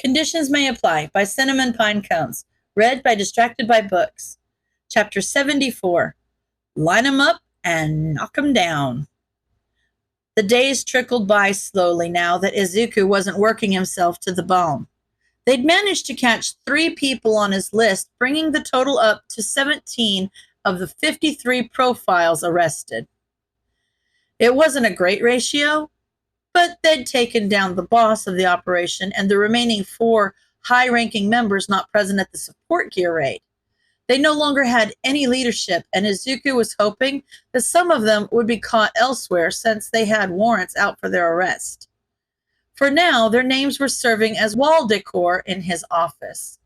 Conditions May Apply by CinnamonPinecones. Read by Distracted by Books. Chapter 74. Line 'em up and knock 'em down. The days trickled by slowly now that Izuku wasn't working himself to the bone. They'd managed to catch 3 people on his list, bringing the total up to 17 of the 53 profiles arrested. It wasn't a great ratio, but they'd taken down the boss of the operation and the remaining 4 high-ranking members not present at the support gear raid. They no longer had any leadership, and Izuku was hoping that some of them would be caught elsewhere since they had warrants out for their arrest. For now, their names were serving as wall decor in his office.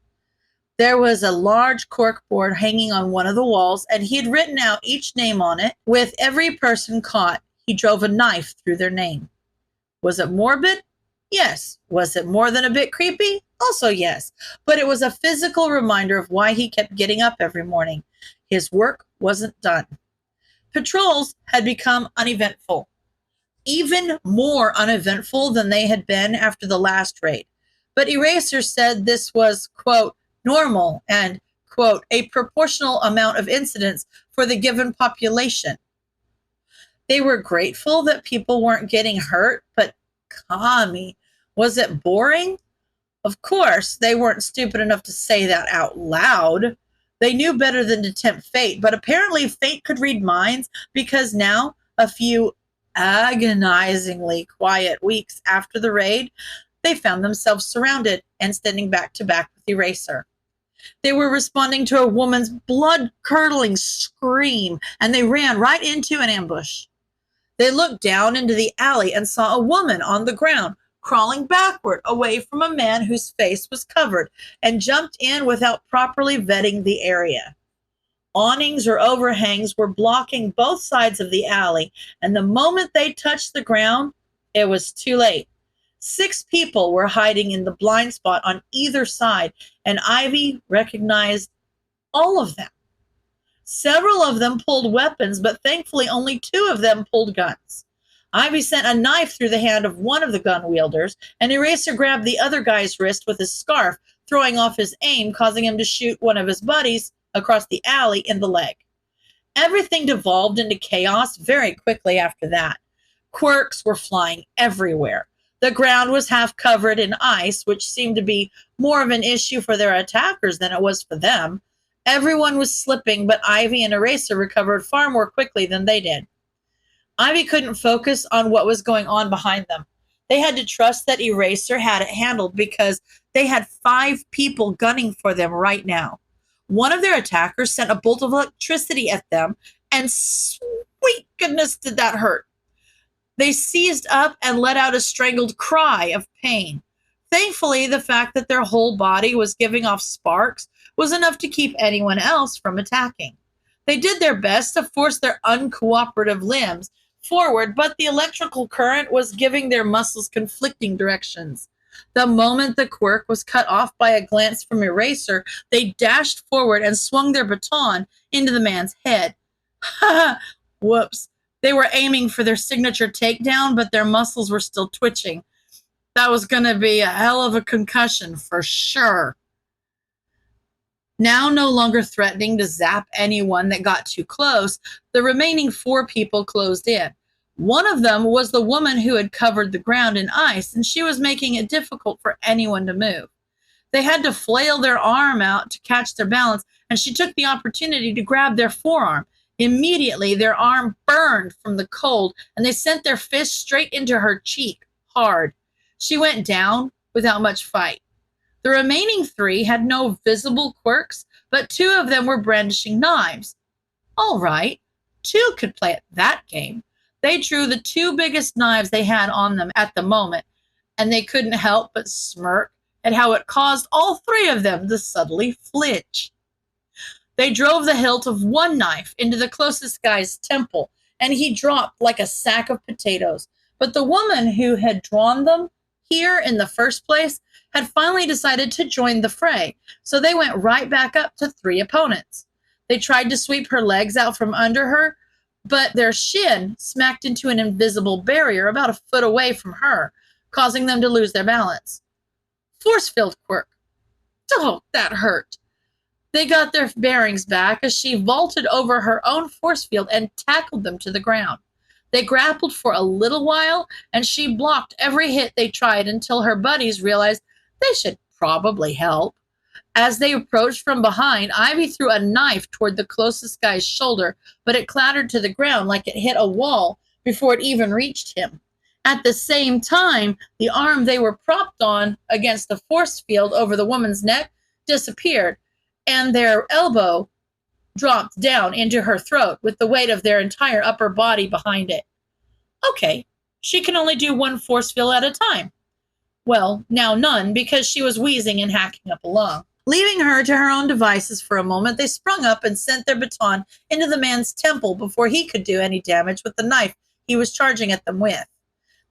There was a large corkboard hanging on one of the walls, and he had written out each name on it. With every person caught, he drove a knife through their name. Was it morbid? Yes. Was it more than a bit creepy? Also yes. But it was a physical reminder of why he kept getting up every morning. His work wasn't done. Patrols had become uneventful. Even more uneventful than they had been after the last raid. But Eraser said this was, quote, normal and, quote, a proportional amount of incidents for the given population. They were grateful that people weren't getting hurt, but Kami, was it boring? Of course, they weren't stupid enough to say that out loud. They knew better than to tempt fate, but apparently fate could read minds because now, a few agonizingly quiet weeks after the raid, they found themselves surrounded and standing back to back with Eraser. They were responding to a woman's blood-curdling scream, and they ran right into an ambush. They looked down into the alley and saw a woman on the ground, crawling backward away from a man whose face was covered, and jumped in without properly vetting the area. Awnings or overhangs were blocking both sides of the alley, and the moment they touched the ground, it was too late. 6 people were hiding in the blind spot on either side, and Ivy recognized all of them. Several of them pulled weapons, but thankfully only 2 of them pulled guns. Ivy sent a knife through the hand of one of the gun wielders, and Eraser grabbed the other guy's wrist with his scarf, throwing off his aim, causing him to shoot one of his buddies across the alley in the leg. Everything devolved into chaos very quickly after that. Quirks were flying everywhere. The ground was half covered in ice, which seemed to be more of an issue for their attackers than it was for them. Everyone was slipping, but Ivy and Eraser recovered far more quickly than they did. Ivy couldn't focus on what was going on behind them. They had to trust that Eraser had it handled because they had 5 people gunning for them right now. One of their attackers sent a bolt of electricity at them, and sweet goodness did that hurt. They seized up and let out a strangled cry of pain. Thankfully, the fact that their whole body was giving off sparks was enough to keep anyone else from attacking. They did their best to force their uncooperative limbs forward, but the electrical current was giving their muscles conflicting directions. The moment the quirk was cut off by a glance from Eraser, they dashed forward and swung their baton into the man's head. Ha! Whoops. They were aiming for their signature takedown, but their muscles were still twitching. That was going to be a hell of a concussion for sure. Now no longer threatening to zap anyone that got too close, the remaining 4 people closed in. One of them was the woman who had covered the ground in ice, and she was making it difficult for anyone to move. They had to flail their arm out to catch their balance, and she took the opportunity to grab their forearm. Immediately, their arm burned from the cold, and they sent their fist straight into her cheek, hard. She went down without much fight. The remaining 3 had no visible quirks, but 2 of them were brandishing knives. All right, 2 could play at that game. They drew the 2 biggest knives they had on them at the moment, and they couldn't help but smirk at how it caused all 3 of them to subtly flinch. They drove the hilt of one knife into the closest guy's temple, and he dropped like a sack of potatoes. But the woman who had drawn them here in the first place had finally decided to join the fray, so they went right back up to 3 opponents. They tried to sweep her legs out from under her, but their shin smacked into an invisible barrier about a foot away from her, causing them to lose their balance. Force field quirk. Oh, that hurt. They got their bearings back as she vaulted over her own force field and tackled them to the ground. They grappled for a little while, and she blocked every hit they tried until her buddies realized they should probably help. As they approached from behind, Ivy threw a knife toward the closest guy's shoulder, but it clattered to the ground like it hit a wall before it even reached him. At the same time, the arm they were propped on against the force field over the woman's neck disappeared, and their elbow dropped down into her throat with the weight of their entire upper body behind it. Okay, she can only do one force field at a time. Well, now none, because she was wheezing and hacking up along. Leaving her to her own devices for a moment, they sprung up and sent their baton into the man's temple before he could do any damage with the knife he was charging at them with.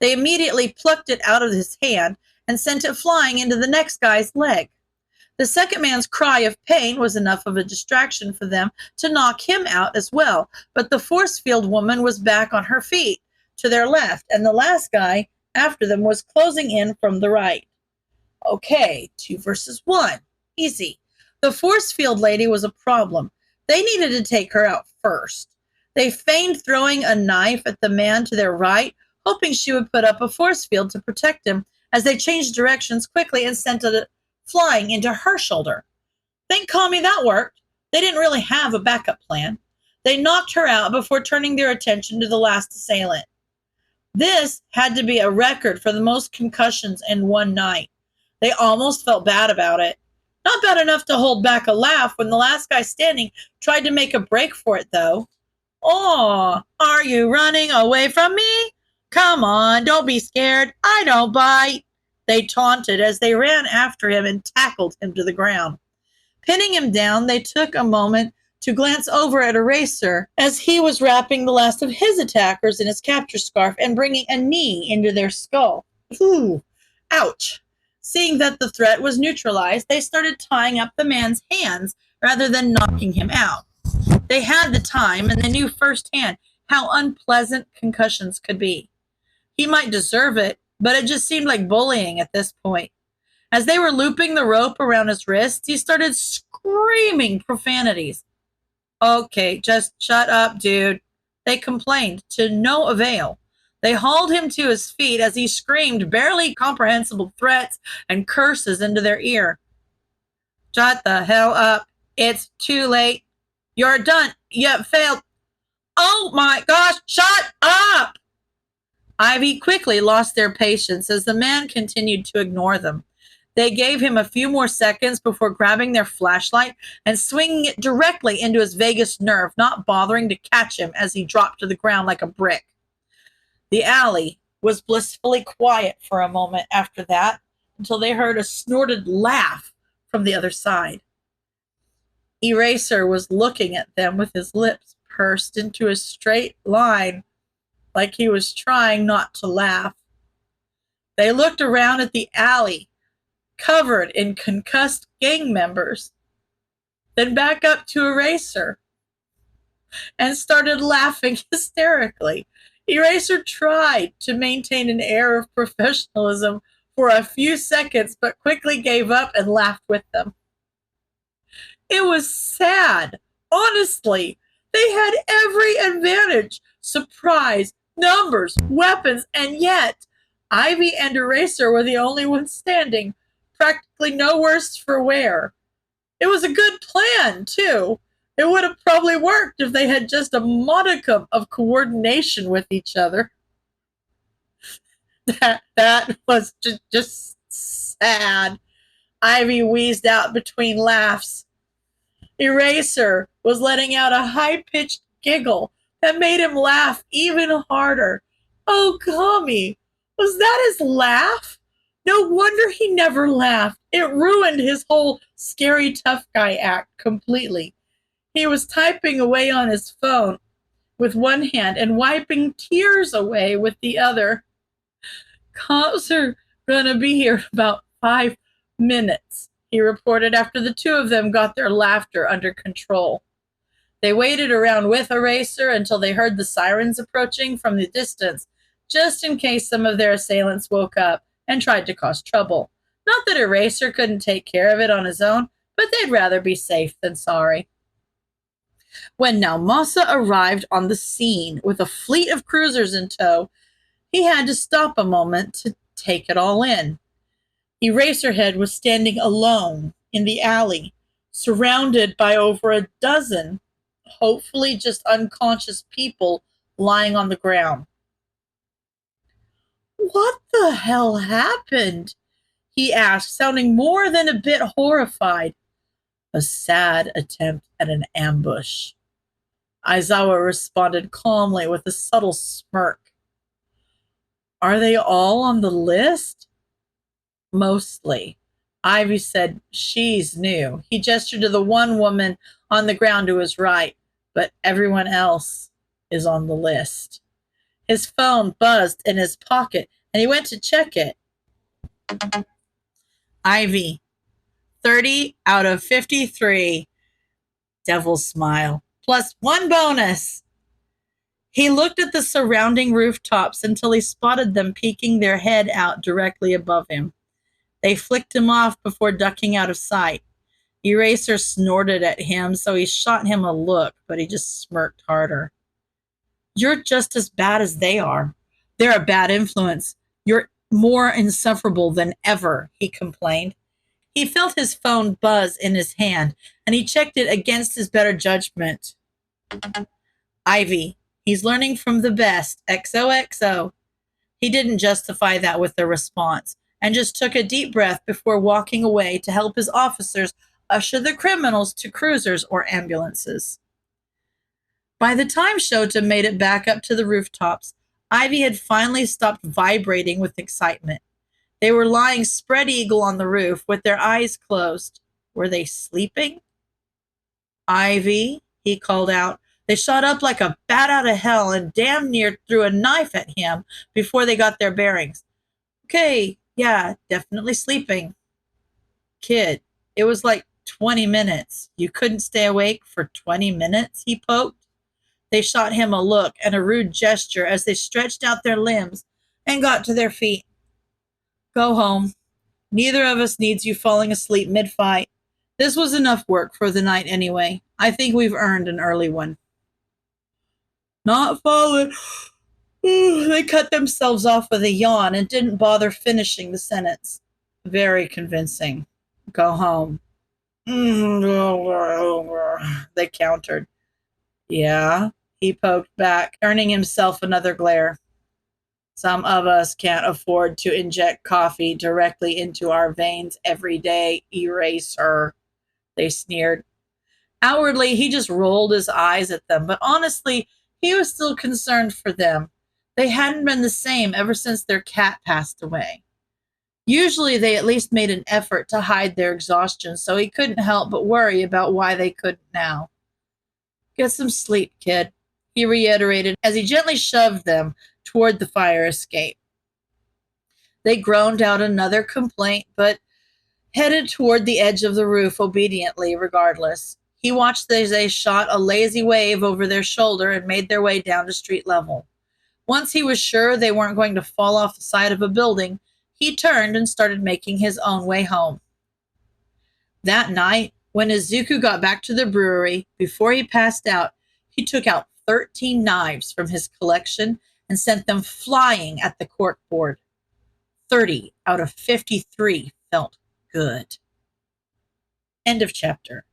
They immediately plucked it out of his hand and sent it flying into the next guy's leg. The second man's cry of pain was enough of a distraction for them to knock him out as well, but the force field woman was back on her feet to their left, and the last guy after them was closing in from the right. Okay, 2 versus 1. Easy. The force field lady was a problem. They needed to take her out first. They feigned throwing a knife at the man to their right, hoping she would put up a force field to protect him as they changed directions quickly and sent it flying into her shoulder. Thank Kami that worked. They didn't really have a backup plan. They knocked her out before turning their attention to the last assailant. This had to be a record for the most concussions in one night. They almost felt bad about it. Not bad enough to hold back a laugh when the last guy standing tried to make a break for it, though. Oh, are you running away from me? Come on, don't be scared. I don't bite. They taunted as they ran after him and tackled him to the ground. Pinning him down, they took a moment to glance over at Eraser as he was wrapping the last of his attackers in his capture scarf and bringing a knee into their skull. Ooh, ouch. Seeing that the threat was neutralized, they started tying up the man's hands rather than knocking him out. They had the time, and they knew firsthand how unpleasant concussions could be. He might deserve it, but it just seemed like bullying at this point. As they were looping the rope around his wrists, he started screaming profanities. Okay, just shut up, dude. They complained, to no avail. They hauled him to his feet as he screamed barely comprehensible threats and curses into their ear. Shut the hell up. It's too late. You're done. You have failed. Oh my gosh, shut up! Ivy quickly lost their patience as the man continued to ignore them. They gave him a few more seconds before grabbing their flashlight and swinging it directly into his vagus nerve, not bothering to catch him as he dropped to the ground like a brick. The alley was blissfully quiet for a moment after that, until they heard a snorted laugh from the other side. Eraser was looking at them with his lips pursed into a straight line, like he was trying not to laugh. They looked around at the alley, covered in concussed gang members, then back up to Eraser, and started laughing hysterically. Eraser tried to maintain an air of professionalism for a few seconds, but quickly gave up and laughed with them. It was sad. Honestly, they had every advantage. Surprise, numbers, weapons, and yet Ivy and Eraser were the only ones standing, practically no worse for wear. It was a good plan, too. It would have probably worked if they had just a modicum of coordination with each other. That was just sad. Ivy wheezed out between laughs. Eraser was letting out a high-pitched giggle that made him laugh even harder. Oh, Kami, was that his laugh? No wonder he never laughed. It ruined his whole scary tough guy act completely. He was typing away on his phone with one hand and wiping tears away with the other. Cops are gonna be here in about 5 minutes, he reported after the two of them got their laughter under control. They waited around with Eraser until they heard the sirens approaching from the distance, just in case some of their assailants woke up and tried to cause trouble. Not that Eraser couldn't take care of it on his own, but they'd rather be safe than sorry. When Naumasa arrived on the scene with a fleet of cruisers in tow, he had to stop a moment to take it all in. Eraserhead was standing alone in the alley, surrounded by over a dozen, hopefully just unconscious people lying on the ground. "What the hell happened?" he asked, sounding more than a bit horrified. "A sad attempt at an ambush," Aizawa responded calmly with a subtle smirk. "Are they all on the list?" "Mostly." Ivy said she's new. He gestured to the one woman on the ground to his right, "But everyone else is on the list." His phone buzzed in his pocket, and he went to check it. Ivy, 30 out of 53. Devil smile. Plus 1 bonus. He looked at the surrounding rooftops until he spotted them peeking their head out directly above him. They flicked him off before ducking out of sight. Eraser snorted at him, so he shot him a look, but he just smirked harder. "You're just as bad as they are. They're a bad influence. You're more insufferable than ever," he complained. He felt his phone buzz in his hand, and he checked it against his better judgment. "Ivy, he's learning from the best. XOXO. He didn't justify that with a response, and just took a deep breath before walking away to help his officers usher the criminals to cruisers or ambulances. By the time Shota made it back up to the rooftops, Ivy had finally stopped vibrating with excitement. They were lying spread eagle on the roof with their eyes closed. Were they sleeping? "Ivy," he called out. They shot up like a bat out of hell and damn near threw a knife at him before they got their bearings. "Okay, yeah, definitely sleeping." "Kid, it was like 20 minutes. You couldn't stay awake for 20 minutes?" he poked. They shot him a look and a rude gesture as they stretched out their limbs and got to their feet. "Go home. Neither of us needs you falling asleep mid-fight. This was enough work for the night anyway. I think we've earned an early one." "Not falling." They cut themselves off with a yawn and didn't bother finishing the sentence. "Very convincing. Go home." They countered. "Yeah," he poked back, earning himself another glare. "Some of us can't afford to inject coffee directly into our veins every day, Eraser," they sneered. Outwardly, he just rolled his eyes at them, but honestly, he was still concerned for them. They hadn't been the same ever since their cat passed away. Usually, they at least made an effort to hide their exhaustion, so he couldn't help but worry about why they couldn't now. "Get some sleep, kid," he reiterated as he gently shoved them toward the fire escape. They groaned out another complaint, but headed toward the edge of the roof obediently regardless. He watched as they shot a lazy wave over their shoulder and made their way down to street level. Once he was sure they weren't going to fall off the side of a building, he turned and started making his own way home. That night, when Izuku got back to the brewery, before he passed out, he took out 13 knives from his collection and sent them flying at the corkboard. 30 out of 53 felt good. End of chapter.